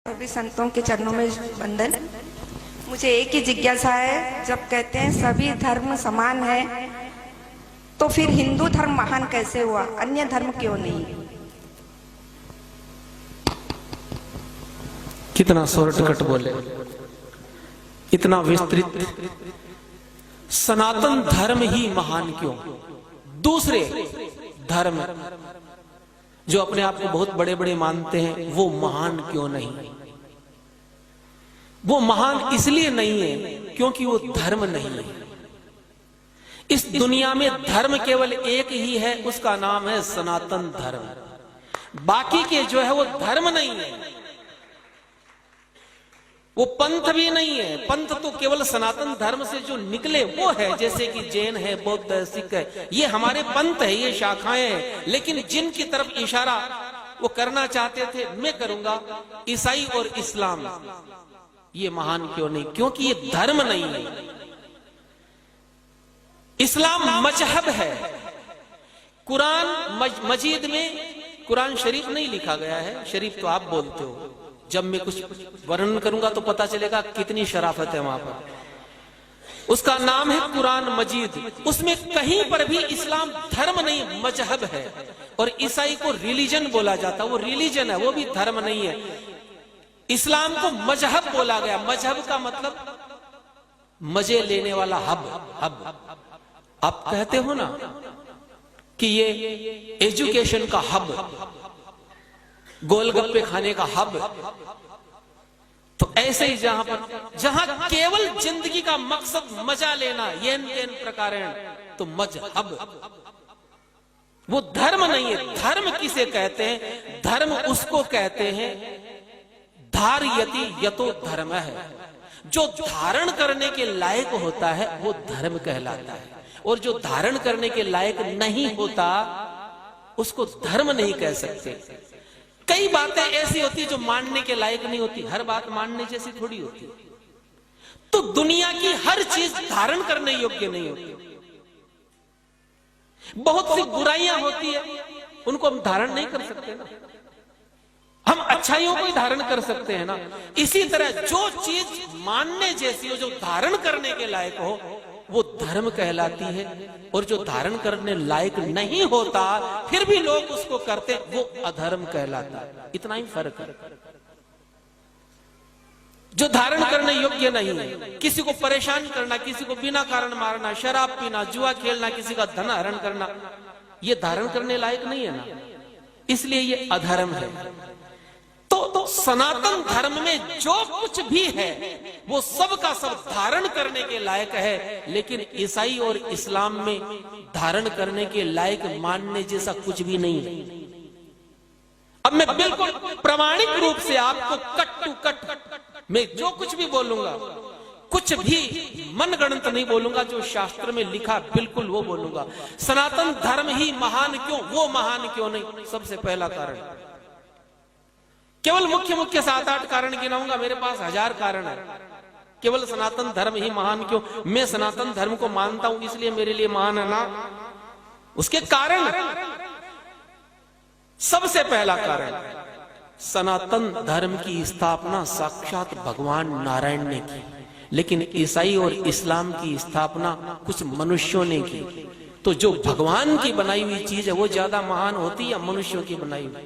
सभी संतों के चरणों में वंदन। मुझे एक ही जिज्ञासा है, जब कहते हैं सभी धर्म समान है तो फिर हिंदू धर्म महान कैसे हुआ, अन्य धर्म क्यों नहीं? कितना शॉर्टकट बोले, इतना विस्तृत। सनातन धर्म ही महान क्यों? दूसरे धर्म जो अपने आप को बहुत बड़े बड़े मानते हैं वो महान क्यों नहीं? वो महान इसलिए नहीं है क्योंकि वो धर्म नहीं है। इस दुनिया में धर्म केवल एक ही है, उसका नाम है सनातन धर्म। बाकी के जो है वो धर्म नहीं है, वो पंथ भी नहीं है। पंथ तो केवल सनातन धर्म से जो निकले वो है, जैसे कि जैन है, बौद्ध है, सिख है, ये हमारे पंथ है, ये शाखाएं हैं। लेकिन जिनकी तरफ इशारा वो करना चाहते थे, मैं करूंगा, ईसाई और इस्लाम, ये महान क्यों नहीं? क्योंकि ये धर्म नहीं है। इस्लाम मजहब है। कुरान मजीद में कुरान शरीफ नहीं लिखा गया है, शरीफ तो आप बोलते हो। जब मैं कुछ वर्णन करूंगा तो पता चलेगा कितनी शराफत है वहां पर। उसका नाम है कुरान मजीद। उसमें कहीं पर भी इस्लाम धर्म नहीं, मजहब है। और ईसाई को रिलीजन बोला जाता, वो रिलीजन है, वो भी धर्म नहीं है। इस्लाम को मजहब बोला गया। मजहब का मतलब मजे लेने वाला हब। आप कहते हो ना कि ये एजुकेशन का हब, गोलगप्पे खाने का हब, तो ऐसे ही जहां केवल जिंदगी का मकसद मजा लेना, येन तेन प्रकारेण, तो मजहब, वो धर्म नहीं है। धर्म किसे कहते हैं? धर्म उसको कहते हैं धारयति यतो धर्म है। जो धारण करने के लायक होता है वो धर्म कहलाता है, और जो धारण करने के लायक नहीं होता उसको धर्म नहीं कह सकते। कई बातें ऐसी होती है जो मानने के लायक नहीं होती, हर बात मानने जैसी थोड़ी होती। तो दुनिया की हर चीज धारण करने योग्य नहीं होती। बहुत सी बुराइयां होती है, उनको हम धारण नहीं कर सकते ना। हम अच्छाइयों को ही धारण कर सकते हैं ना। इसी तरह जो चीज मानने जैसी हो, जो धारण करने के लायक हो, वो धर्म कहलाती है। और जो धारण करने लायक नहीं होता फिर भी लोग उसको करते, वो अधर्म कहलाता है। इतना ही फर्क है। जो धारण करने योग्य नहीं है, किसी को परेशान करना, किसी को बिना कारण मारना, शराब पीना, जुआ खेलना, किसी का धन हरण करना, ये धारण करने लायक नहीं है ना, इसलिए ये अधर्म है। तो सनातन धर्म में जो कुछ भी है वो सब का सब धारण करने के लायक है। लेकिन ईसाई और इस्लाम में धारण करने के लायक मानने जैसा कुछ भी नहीं है। अब मैं बिल्कुल प्रामाणिक रूप से आपको कट टू कट मैं जो कुछ भी बोलूंगा, कुछ भी मनगढ़ंत नहीं बोलूंगा, जो शास्त्र में लिखा बिल्कुल वो बोलूंगा। सनातन धर्म ही महान क्यों, वो महान क्यों नहीं? सबसे पहला कारण, केवल मुख्य 7-8 कारण गिनाऊंगा, मेरे पास 1000 कारण है। केवल सनातन धर्म ही महान क्यों? मैं सनातन धर्म को मानता हूं इसलिए मेरे लिए महान है ना, उसके कारण। सबसे पहला कारण, सनातन धर्म की स्थापना साक्षात भगवान नारायण ने की, लेकिन ईसाई और इस्लाम की स्थापना कुछ मनुष्यों ने की। तो जो भगवान की बनाई हुई चीज है वो ज्यादा महान होती या मनुष्यों की बनाई हुई?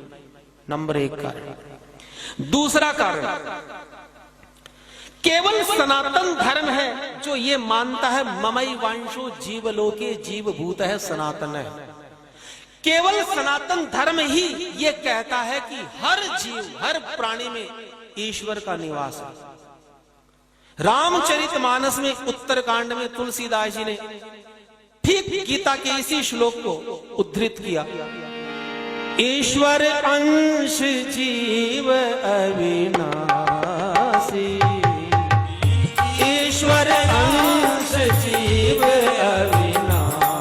नंबर 1 कारण। दूसरा कारण, केवल सनातन धर्म है जो ये मानता है ममई वांशो जीवलोके जीवभूत है सनातन है। केवल सनातन धर्म ही ये कहता है कि हर जीव, हर प्राणी में ईश्वर का निवास है। रामचरितमानस में उत्तरकांड में तुलसीदास जी ने ठीक गीता के इसी श्लोक को उद्धृत किया। ईश्वर अंश जीव अविनाशी, ईश्वर अंश जीव अविनाशी,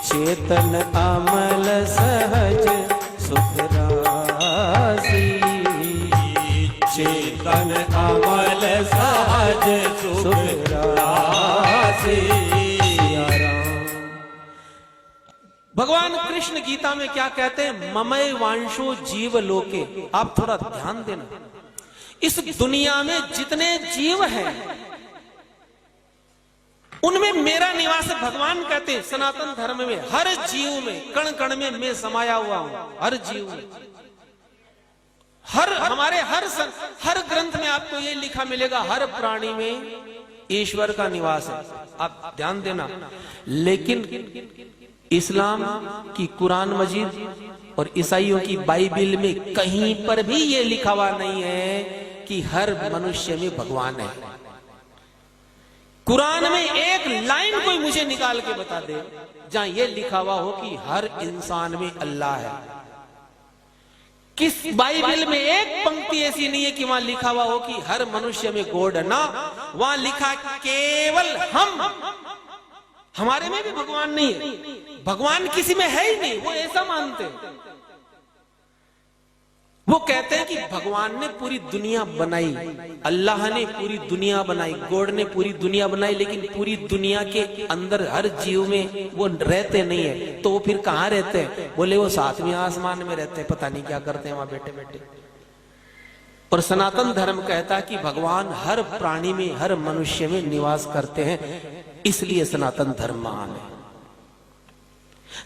चेतन अमल सहज सुख राशि, चेतन अमल सहज सुख राशि। भगवान कृष्ण गीता में क्या कहते हैं? ममय वांशो जीव लोके। आप थोड़ा ध्यान देना, इस दुनिया में जितने जीव हैं उनमें मेरा निवास है। भगवान कहते हैं सनातन धर्म में हर जीव में, कण कण में मैं समाया हुआ हूं। हर जीव में, हर ग्रंथ में आपको ये लिखा मिलेगा, हर प्राणी में ईश्वर का निवास है। आप ध्यान देना। लेकिन इस्लाम की कुरान मजीद और ईसाइयों की बाइबिल में कहीं पर भी ये लिखा हुआ नहीं है कि हर मनुष्य में भगवान है। कुरान में एक लाइन कोई मुझे निकाल के बता दे जहां ये लिखा हुआ हो कि हर इंसान में अल्लाह है। किस बाइबल में एक पंक्ति ऐसी नहीं है कि वहां लिखा हुआ हो कि हर मनुष्य में गॉड है। ना, वहां लिखा केवल हमारे में भी भगवान नहीं है। भगवान किसी में है ही नहीं, वो ऐसा मानते हैं। वो कहते हैं कि भगवान ने पूरी दुनिया बनाई, अल्लाह ने पूरी दुनिया बनाई, गॉड ने पूरी दुनिया बनाई, लेकिन पूरी दुनिया के अंदर हर जीव में वो रहते नहीं है। तो वो फिर कहां रहते हैं? बोले वो सातवें आसमान में रहते हैं, पता नहीं क्या करते हैं वहां बैठे बैठे। और सनातन धर्म कहता है कि भगवान हर प्राणी में, हर मनुष्य में निवास करते हैं, इसलिए सनातन धर्म महान है।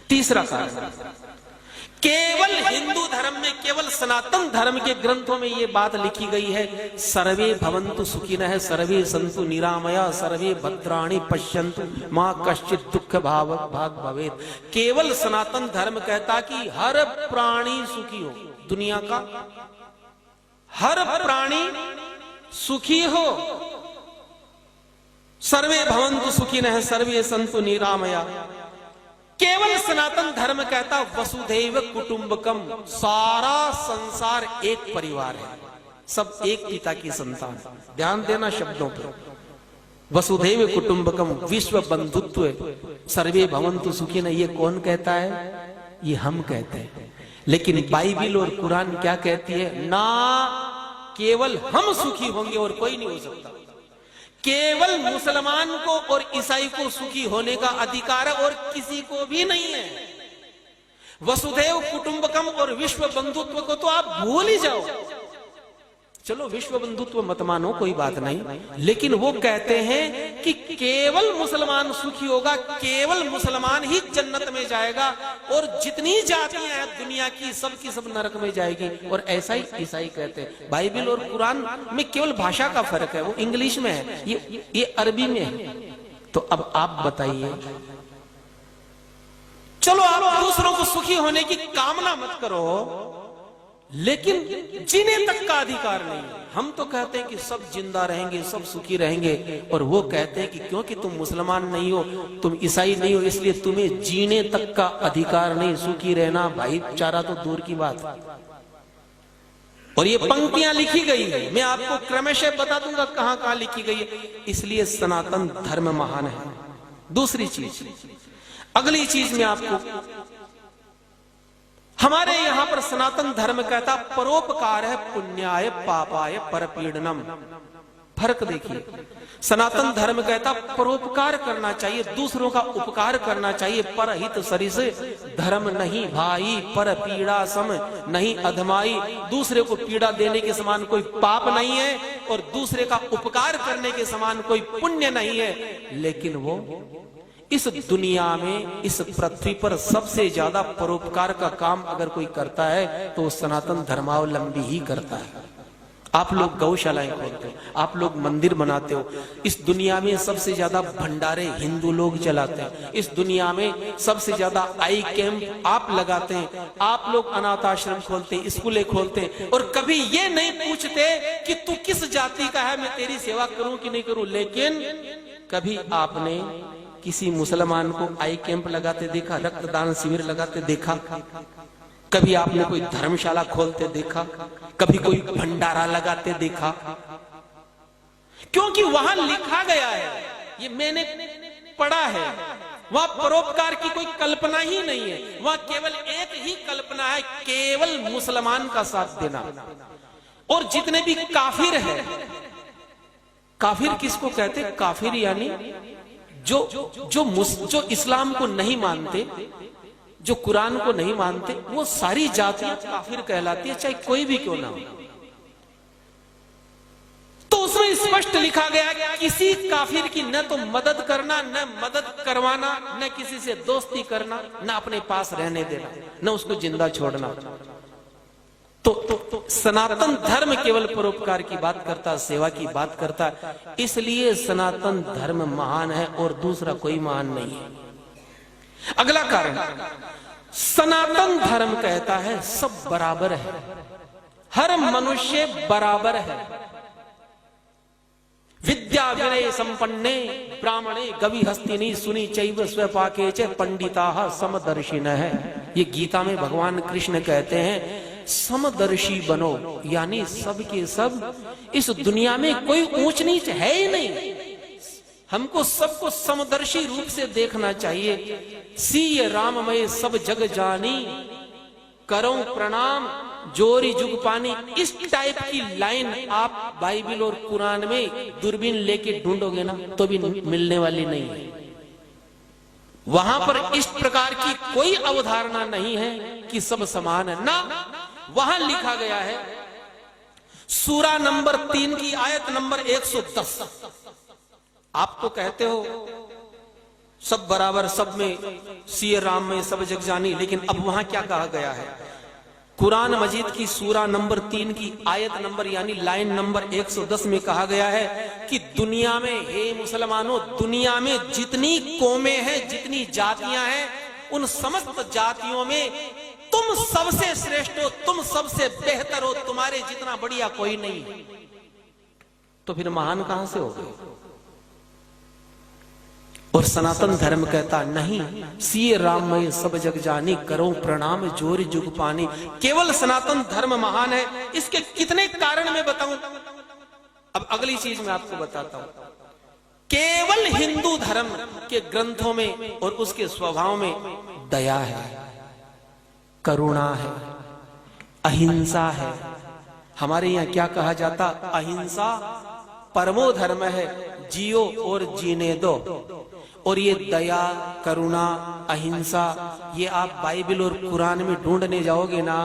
तीसरा कारण, केवल हिंदू धर्म में, केवल सनातन धर्म के ग्रंथों में यह बात लिखी गई है, सर्वे भवन्तु सुखिनः, सर्वे सन्तु निरामया, सर्वे भद्राणि पश्यन्तु मां कश्चित् दुःख भाग भवेत्। केवल सनातन धर्म कहता कि हर प्राणी सुखी हो, दुनिया का हर प्राणी सुखी हो। सर्वे भवन्तु सुखिनः, सर्वे सन्तु निरामया। केवल सनातन धर्म कहता वसुधैव कुटुंबकम, सारा संसार एक परिवार है, सब एक पिता की संतान। ध्यान देना शब्दों पर। वसुधैव कुटुंबकम, विश्व बंधुत्व, सर्वे भवन्तु सुखिनः, ये कौन कहता है? ये हम कहते हैं। लेकिन बाइबिल और कुरान क्या कहती है? ना, केवल हम सुखी होंगे और कोई नहीं हो सकता। केवल मुसलमान को और ईसाई को सुखी होने का अधिकार है और किसी को भी नहीं है। वसुधैव कुटुंबकम और विश्व बंधुत्व को तो आप भूल ही जाओ। चलो विश्व बंधुत्व मत मानो, कोई बात नहीं, लेकिन वो कहते हैं कि केवल मुसलमान सुखी होगा, केवल मुसलमान ही जन्नत में जाएगा, और जितनी जातियां हैं दुनिया की सब नरक में जाएगी। और ऐसा ही ईसाई कहते हैं। बाइबिल और कुरान में केवल भाषा का फर्क है, वो इंग्लिश में है, ये अरबी में है। तो अब आप बताइए, चलो आप दूसरों को सुखी होने की कामना मत करो, लेकिन जीने तक का अधिकार नहीं है। हम तो कहते हैं कि सब जिंदा रहेंगे, सब सुखी रहेंगे, और वो कहते हैं कि क्योंकि तुम मुसलमान नहीं हो, तुम ईसाई नहीं हो, इसलिए तुम्हें जीने तक का अधिकार नहीं, सुखी रहना भाईचारा तो दूर की बात। और ये पंक्तियां लिखी गई है, मैं आपको क्रमशः बता दूंगा कहां कहां लिखी गई है। इसलिए सनातन धर्म महान है। दूसरी चीज, अगली चीज में आपको, हमारे यहां पर सनातन धर्म कहता परोपकार है पुण्याय पापाय परपीड़नम। फर्क देखिए, सनातन धर्म कहता परोपकार करना चाहिए, दूसरों का उपकार करना चाहिए, परहित सरिस धर्म नहीं भाई, पर पीड़ा सम नहीं अधमाई। दूसरे को पीड़ा देने के समान कोई पाप नहीं है और दूसरे का उपकार करने के समान कोई पुण्य नहीं है। लेकिन वो इस दुनिया में, इस पृथ्वी पर सबसे ज्यादा परोपकार का काम अगर कोई करता है तो सनातन धर्मावलंबी ही करता है। आप लोग गौशालाएं खोलते हो, आप लोग मंदिर बनाते हो, इस दुनिया में सबसे ज्यादा भंडारे हिंदू लोग चलाते हैं, इस दुनिया में सबसे ज्यादा आई कैंप आप लगाते हैं, आप लोग अनाथ आश्रम खोलते हैं, स्कूलें खोलते हैं, और कभी ये नहीं पूछते कि तू किस जाति का है, मैं तेरी सेवा करूं कि नहीं करूं। लेकिन कभी आपने किसी मुसलमान को आई कैंप लगाते देखा, रक्तदान शिविर लगाते देखा? कभी आपने कोई धर्मशाला खोलते देखा? कभी कोई भंडारा लगाते देखा? क्योंकि वहां लिखा गया है, ये मैंने पढ़ा है, वहां परोपकार की कोई कल्पना ही नहीं है। वहां केवल एक ही कल्पना है, केवल मुसलमान का साथ देना। और जितने भी काफिर है, काफिर किसको कहते? काफिर यानी जो इस्लाम को नहीं मानते, जो कुरान को नहीं मानते वो सारी जातियां काफिर कहलाती है, चाहे कोई भी क्यों ना हो। तो उसमें स्पष्ट लिखा गया कि किसी काफिर की न तो मदद करना, न मदद करवाना, न किसी से दोस्ती करना, न अपने पास रहने देना, न उसको जिंदा छोड़ना। तो सनातन धर्म केवल परोपकार की बात करता, सेवा की बात करता, इसलिए सनातन धर्म महान है और दूसरा कोई महान नहीं है। अगला कारण, सनातन धर्म कहता है सब बराबर है, हर मनुष्य बराबर है। विद्या विनय संपन्ने ब्राह्मणे गवि हस्तिनी सुनी चैव स्वपाके च पंडिता समदर्शिन है। ये गीता में भगवान कृष्ण कहते हैं समदर्शी बनो, यानी सब के सब इस दुनिया में कोई ऊंच नीच है ही नहीं। हमको सबको समदर्शी रूप से देखना चाहिए। सीय राममय सब जग जानी, करो प्रणाम जोरी जुग पानी। इस टाइप की लाइन आप बाइबल और कुरान में दूरबीन लेके ढूंढोगे ना तो भी मिलने वाली नहीं है। वहां पर इस प्रकार की कोई अवधारणा नहीं है कि सब समान है ना। वहां लिखा गया है सूरा नंबर 3 की आयत नंबर 110। आप तो कहते हो सब बराबर, सब में सिय राम में सब जग जानी, लेकिन अब वहां क्या कहा गया है? कुरान मजीद की सूरा नंबर 3 की आयत नंबर यानी लाइन नंबर 110 में कहा गया है कि दुनिया में, हे मुसलमानों, दुनिया में जितनी कौमें हैं, जितनी जातियां हैं, उन समस्त जातियों में तुम सबसे श्रेष्ठ हो, तुम सबसे बेहतर हो, तुम्हारे जितना बढ़िया कोई नहीं। तो फिर महान कहां से हो गए? और सनातन धर्म कहता नहीं, सीए राममय सब जग जानी, करो प्रणाम जोर जुग पानी। केवल सनातन धर्म महान है। इसके कितने कारण मैं बताऊं? अब अगली चीज मैं आपको बताता हूं। केवल हिंदू धर्म के ग्रंथों में और उसके स्वभाव में दया है, करुणा है, अहिंसा है। हमारे यहां क्या कहा जाता? अहिंसा परमो धर्म है, जियो और जीने दो। और ये दया, करुणा, अहिंसा, ये आप बाइबल और कुरान में ढूंढने जाओगे ना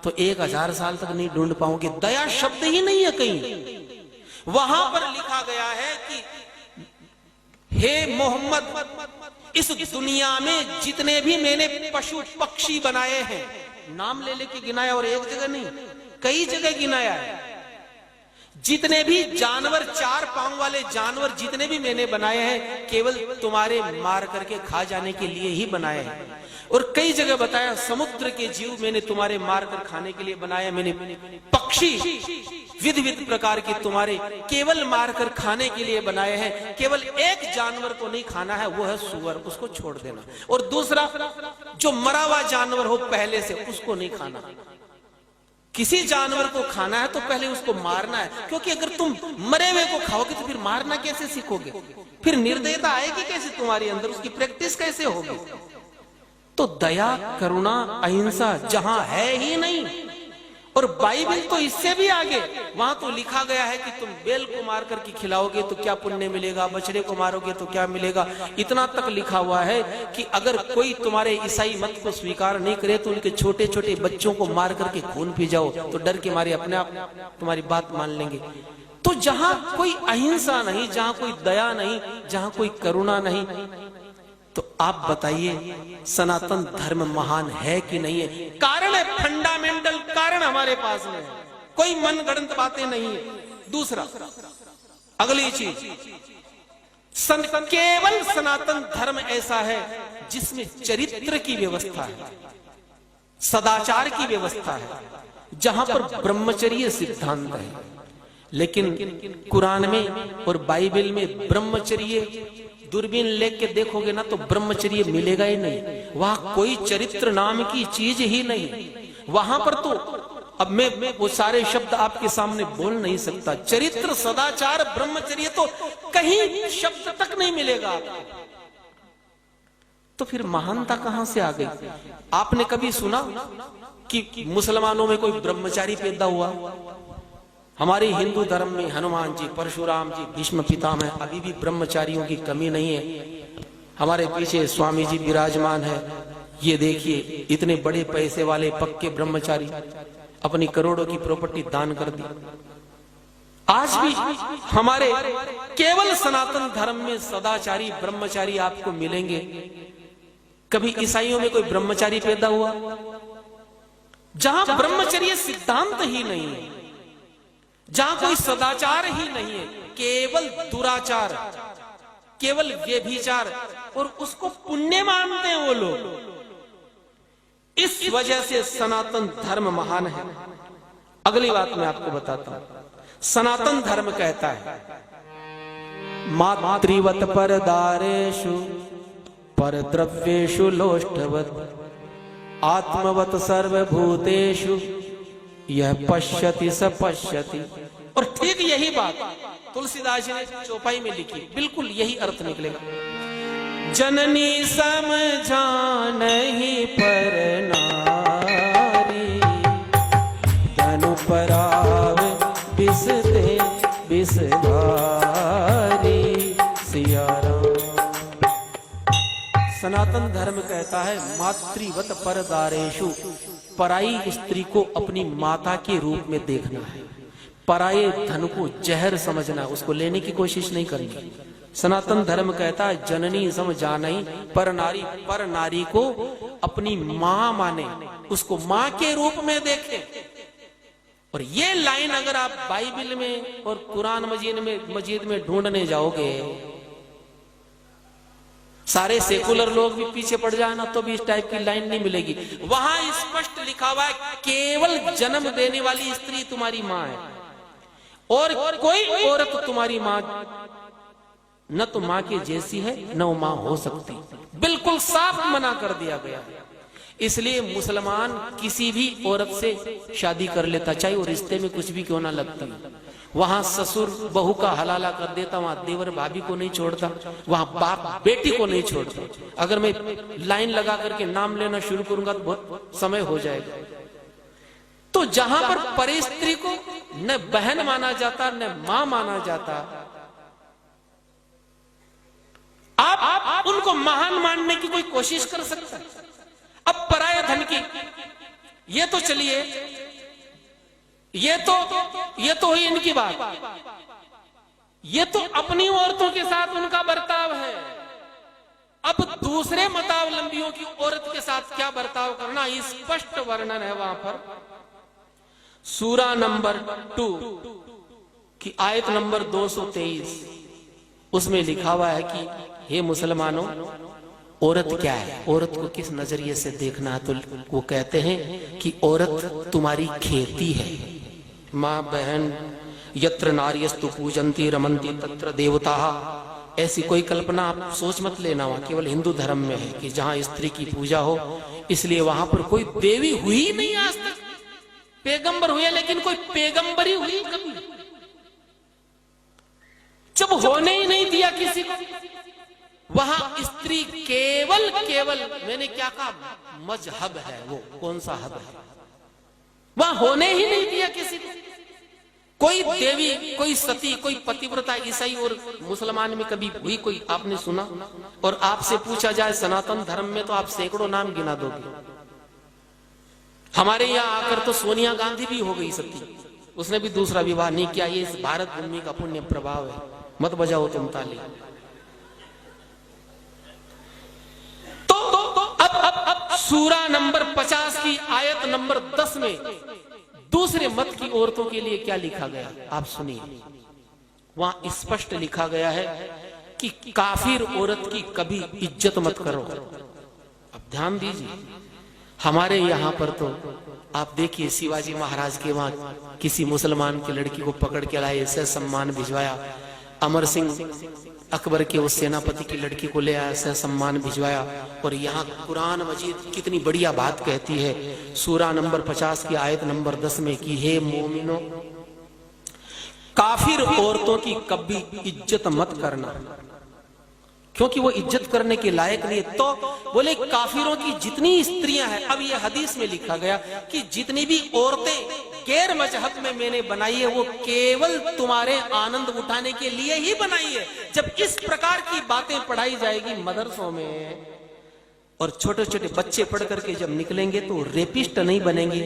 तो 1000 साल तक नहीं ढूंढ पाओगे। दया शब्द ही नहीं है कहीं। वहां पर लिखा गया है कि हे मोहम्मद, इस दुनिया में जितने भी मैंने पशु पक्षी बनाए हैं, नाम ले लेके गिनाया, और एक जगह नहीं, कई जगह गिनाया है। जितने भी जानवर, 4 पांव वाले जानवर जितने भी मैंने बनाए हैं, केवल तुम्हारे मार करके खा जाने के लिए ही बनाए हैं। और कई जगह बताया समुद्र के जीव मैंने तुम्हारे मार कर खाने के लिए बनाए। मैंने पक्षी विध विध प्रकार के तुम्हारे केवल मार कर खाने के लिए बनाए हैं। केवल एक जानवर को नहीं खाना है, वो है सूअर, उसको छोड़ देना। और दूसरा, जो मरा हुआ जानवर हो पहले से, उसको नहीं खाना। किसी जानवर को खाना है तो पहले उसको मारना है, क्योंकि अगर तुम मरे हुए को खाओगे तो फिर मारना कैसे सीखोगे? फिर निर्दयता आएगी कैसे तुम्हारे अंदर? उसकी प्रैक्टिस कैसे होगी? तो दया, करुणा, अहिंसा जहां है ही नहीं। और बाइबल तो इससे भी आगे, वहां तो लिखा गया है कि तुम बैल को मार करके खिलाओगे तो क्या पुण्य मिलेगा, बछड़े को मारोगे तो क्या मिलेगा। इतना तक लिखा हुआ है कि अगर कोई तुम्हारे ईसाई मत को स्वीकार नहीं करे तो उनके छोटे छोटे बच्चों को मार करके खून पी जाओ, तो डर के मारे अपने आप तुम्हारी बात मान लेंगे। तो जहां कोई अहिंसा नहीं, जहां कोई दया नहीं, जहां कोई करुणा नहीं, तो आप बताइए सनातन धर्म महान है कि नहीं है? कारण है, फंडामेंटल कारण हमारे पास में है, कोई मनगढ़ंत बातें नहीं है। दूसरा, अगली चीज, केवल सनातन धर्म ऐसा है जिसमें चरित्र की व्यवस्था है, सदाचार की व्यवस्था है, जहां पर ब्रह्मचर्य सिद्धांत है। लेकिन कुरान में और बाइबल में ब्रह्मचर्य दूरबीन लेके देखोगे ना तो ब्रह्मचर्य मिलेगा ही नहीं। वहां कोई चरित्र नाम की चीज ही नहीं। वहां पर तो अब मैं वो सारे शब्द आपके सामने बोल नहीं सकता। चरित्र, सदाचार, ब्रह्मचर्य तो कहीं शब्द तक नहीं मिलेगा आपको। तो फिर महानता कहां से आ गई? आपने कभी सुना कि मुसलमानों में कोई ब्रह्मचारी पैदा हुआ? हमारे हिंदू धर्म में हनुमान जी, परशुराम जी, भीष्म पितामह, अभी भी ब्रह्मचारियों की कमी नहीं है। हमारे पीछे स्वामी जी विराजमान है, ये देखिए इतने बड़े पैसे वाले पक्के ब्रह्मचारी अपनी करोड़ों की प्रॉपर्टी दान कर दी। आज भी हमारे केवल सनातन धर्म में सदाचारी ब्रह्मचारी आपको मिलेंगे। कभी ईसाइयों में कोई ब्रह्मचारी पैदा हुआ? जहां ब्रह्मचर्य सिद्धांत ही नहीं है, जहां कोई सदाचार ही नहीं है, केवल दुराचार, केवल व्यभिचार, और उसको पुण्य मानते हैं वो लोग। इस वजह से सनातन धर्म महान है। अगली बात मैं आपको बताता हूं। सनातन धर्म कहता है मातृवत परदारेषु परद्रव्येषु लोष्टवत आत्मवत सर्वभूतेषु यह पश्यति स पश्यति। और ठीक यही बात तुलसीदास जी ने चौपाई में लिखी, बिल्कुल यही अर्थ निकलेगा। जननी समझानहि पर नारी धनु पराव बिसते बिसधारी सिया राम। सनातन धर्म कहता है मातृवत परदारेषु, पराई स्त्री को अपनी माता के रूप में देखना है, पराये धन को जहर समझना, उसको लेने की कोशिश नहीं करनी। सनातन धर्म कहता है जननी सम जानई पर नारी, पर नारी को अपनी मां माने, उसको मां के रूप में देखे। और ये लाइन अगर आप बाइबल में और कुरान मजीद में ढूंढने जाओगे, सारे सेकुलर लोग भी पीछे पड़ जाए ना तो भी इस टाइप की लाइन नहीं मिलेगी। वहां स्पष्ट लिखा हुआ है केवल जन्म देने वाली स्त्री तुम्हारी मां है, और कोई औरत तुम्हारी मां न तो मां के जैसी है न वो मां हो सकती। बिल्कुल साफ मना कर दिया गया। इसलिए मुसलमान किसी भी औरत से शादी कर लेता, चाहे वो रिश्ते में कुछ भी क्यों ना लगती। वहां ससुर बहू का हलाला कर देता, वहां देवर भाभी को नहीं छोड़ता, वहां बाप बेटी को नहीं छोड़ता। अगर मैं लाइन लगा करके नाम लेना शुरू करूंगा तो बहुत समय हो जाएगा। तो जहां पर परिस्त्री को न बहन माना जाता न मां माना जाता, आप उनको महान मानने की कोई कोशिश कर सकते हैं। अब पराये धन की ये तो चलिए, ये तो हुई इनकी बात। ये तो अपनी औरतों के साथ उनका बर्ताव है। अब दूसरे मतावलंबियों की औरत के साथ क्या बर्ताव करना, स्पष्ट वर्णन है वहां पर। सूरा नंबर 2 की आयत नंबर 223, उसमें लिखा हुआ है कि हे मुसलमानों, औरत क्या है, औरत को किस नजरिए से देखना है। तो वो कहते हैं कि औरत तुम्हारी खेती है। माँ बहन यत्र नार्यस्तु पूजन्ति रमन्ति तत्र देवता, ऐसी कोई कल्पना आप सोच मत लेना। वहां केवल हिंदू धर्म में है कि जहां स्त्री की पूजा हो, इसलिए वहां पर कोई देवी हुई नहीं आज तक। पैगंबर हुए लेकिन कोई पैगंबरी हुई कभी, जब होने ही नहीं दिया किसी को। वहां स्त्री केवल मैंने क्या कहा, मजहब है। वो कौन सा हब है, वहां होने ही नहीं दिया किसी को। कोई देवी, कोई सती, कोई पतिव्रता ईसाई और मुसलमान में कभी हुई कोई आपने सुना? और आपसे पूछा जाए सनातन धर्म में तो आप सैकड़ों नाम गिना दोगे। हमारे यहां आकर तो सोनिया गांधी भी हो गई सती, उसने भी दूसरा विवाह नहीं किया। ये इस भारत भूमि का पुण्य प्रभाव है। मत बजाओ तुम ताली। तो अब सूरा नंबर 50 की आयत नंबर 10 में दूसरे मत की औरतों के लिए क्या लिखा गया आप सुनिए। वहां स्पष्ट लिखा गया है कि काफिर औरत की कभी इज्जत मत करो। अब ध्यान दीजिए, हमारे यहाँ पर तो आप देखिए शिवाजी महाराज के वहां किसी मुसलमान की लड़की को पकड़ के लाए, ऐसे सम्मान भिजवाया। अमर सिंह अकबर के उस सेनापति की लड़की को ले आया, ऐसे सम्मान भिजवाया। और यहाँ कुरान मजीद कितनी बढ़िया बात कहती है, सूरा नंबर 50 की आयत नंबर 10 में कि हे मोमिनो, काफिर औरतों की कभी इज्जत मत करना, क्योंकि वो इज्जत करने के लायक नहीं है। तो बोले काफिरों की जितनी स्त्रियां हैं, अब ये हदीस में लिखा गया कि जितनी भी औरतें गैर मजहब में मैंने बनाई है वो केवल तुम्हारे आनंद उठाने के लिए ही बनाई है। जब इस प्रकार की बातें पढ़ाई जाएगी मदरसों में और छोटे छोटे बच्चे पढ़ करके जब निकलेंगे तो रेपिस्ट नहीं बनेंगे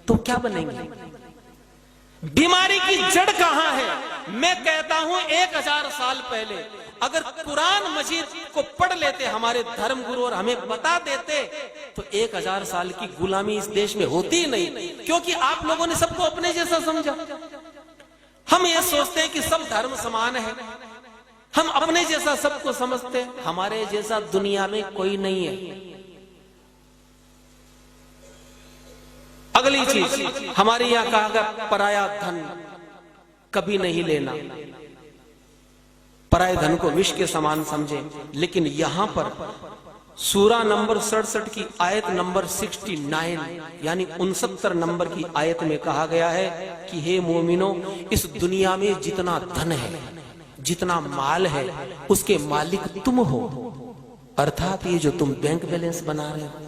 तो क्या बनेंगे? बीमारी की जड़ कहां है? मैं कहता हूं 1000 साल पहले अगर कुरान मजीद को पढ़ लेते हमारे धर्म गुरु और हमें बता देते तो 1000 साल की गुलामी इस देश में होती ही नहीं, क्योंकि आप लोगों ने सबको अपने जैसा समझा। हम ये सोचते हैं कि सब धर्म समान है, हम अपने जैसा सबको समझते हैं, हमारे जैसा दुनिया में कोई नहीं है। अगली चीज हमारे यहां कहा गया पराया धन कभी नहीं लेना, पराये धन को विष के समान समझे। लेकिन यहां पर सूरा नंबर 67 की आयत नंबर 69 यानी 69 नंबर की आयत में कहा गया है कि हे मोमिनो, इस दुनिया में जितना धन है, जितना माल है, उसके मालिक तुम हो। अर्थात ये जो तुम बैंक बैलेंस बना रहे हो,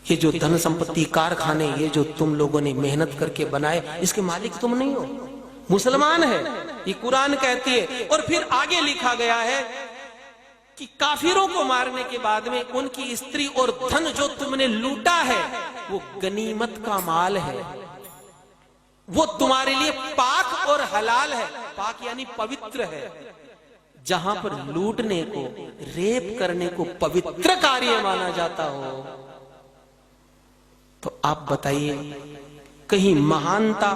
ये जो धन संपत्ति कारखाने ये जो तुम लोगों ने मेहनत करके बनाए, इसके मालिक तुम नहीं हो, मुसलमान है, ये कुरान कहती है। और फिर आगे लिखा गया है कि काफिरों को मारने के बाद में उनकी स्त्री और धन जो तुमने लूटा है वो गनीमत का माल है, वो तुम्हारे लिए पाक और हलाल है। पाक यानी पवित्र है। जहां पर लूटने को, रेप करने को पवित्र कार्य माना जाता हो, तो आप बताइए कहीं महानता,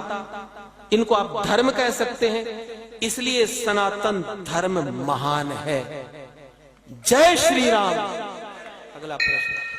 इनको आप धर्म कह सकते हैं? इसलिए सनातन धर्म महान है। जय श्री राम। अगला प्रश्न।